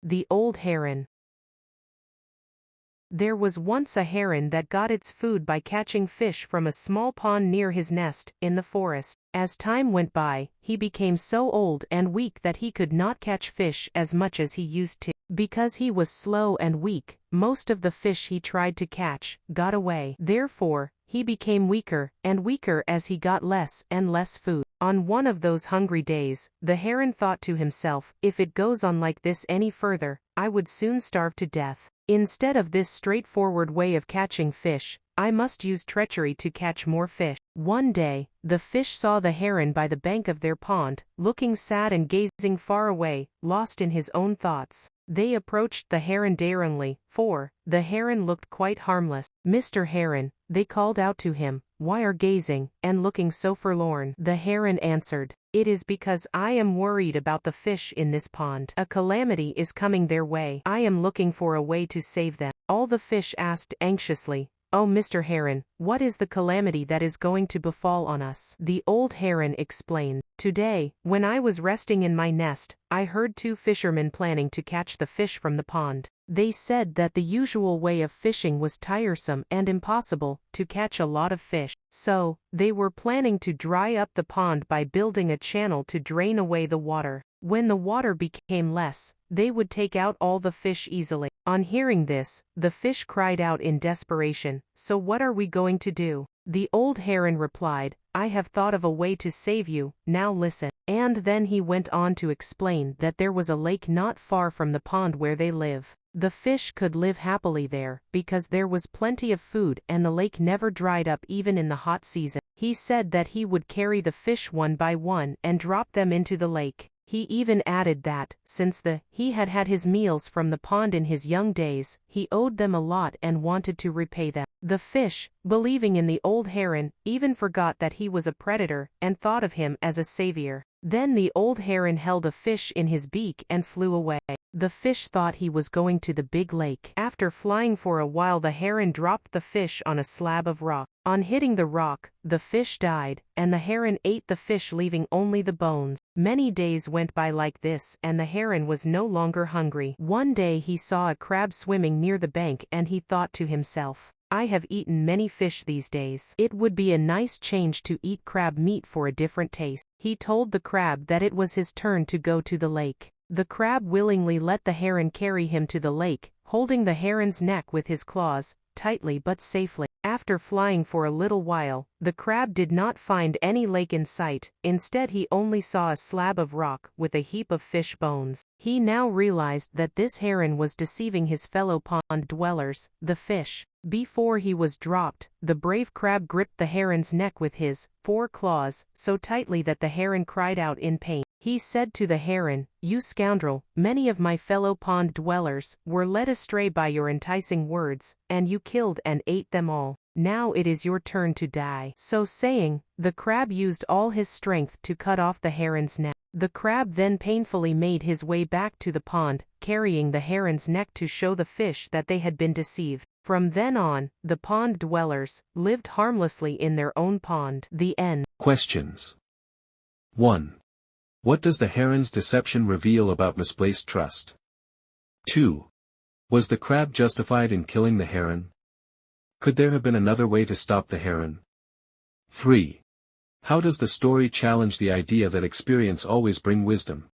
The Old Heron. There was once a heron that got its food by catching fish from a small pond near his nest, in the forest. As time went by, he became so old and weak that he could not catch fish as much as he used to. Because he was slow and weak, most of the fish he tried to catch got away. Therefore, he became weaker and weaker as he got less and less food. On one of those hungry days, the heron thought to himself, if it goes on like this any further, I would soon starve to death. Instead of this straightforward way of catching fish, I must use treachery to catch more fish. One day, the fish saw the heron by the bank of their pond, looking sad and gazing far away, lost in his own thoughts. They approached the heron daringly, for the heron looked quite harmless. "Mr. Heron," they called out to him, "why are gazing and looking so forlorn?" The heron answered, "It is because I am worried about the fish in this pond. A calamity is coming their way. I am looking for a way to save them." All the fish asked anxiously, "Oh, Mr. Heron, what is the calamity that is going to befall on us?" The old heron explained, "Today, when I was resting in my nest, I heard two fishermen planning to catch the fish from the pond. They said that the usual way of fishing was tiresome and impossible to catch a lot of fish. So, they were planning to dry up the pond by building a channel to drain away the water. When the water became less, they would take out all the fish easily." On hearing this, the fish cried out in desperation, "So what are we going to do?" The old heron replied, "I have thought of a way to save you, now listen." And then he went on to explain that there was a lake not far from the pond where they live. The fish could live happily there, because there was plenty of food and the lake never dried up even in the hot season. He said that he would carry the fish one by one and drop them into the lake. He even added that, since he had had his meals from the pond in his young days, he owed them a lot and wanted to repay them. The fish, believing in the old heron, even forgot that he was a predator, and thought of him as a savior. Then the old heron held a fish in his beak and flew away. The fish thought he was going to the big lake. After flying for a while, the heron dropped the fish on a slab of rock. On hitting the rock, the fish died, and the heron ate the fish, leaving only the bones. Many days went by like this, and the heron was no longer hungry. One day he saw a crab swimming near the bank and he thought to himself, "I have eaten many fish these days. It would be a nice change to eat crab meat for a different taste." He told the crab that it was his turn to go to the lake. The crab willingly let the heron carry him to the lake, holding the heron's neck with his claws, tightly but safely. After flying for a little while, the crab did not find any lake in sight. Instead, he only saw a slab of rock with a heap of fish bones. He now realized that this heron was deceiving his fellow pond dwellers, the fish. Before he was dropped, the brave crab gripped the heron's neck with his 4 claws so tightly that the heron cried out in pain. He said to the heron, "You scoundrel, many of my fellow pond dwellers were led astray by your enticing words, and you killed and ate them all. Now it is your turn to die." So saying, the crab used all his strength to cut off the heron's neck. The crab then painfully made his way back to the pond, carrying the heron's neck to show the fish that they had been deceived. From then on, the pond dwellers lived harmlessly in their own pond. The end. Questions. 1. What does the heron's deception reveal about misplaced trust? 2. Was the crab justified in killing the heron? Could there have been another way to stop the heron? 3. How does the story challenge the idea that experience always brings wisdom?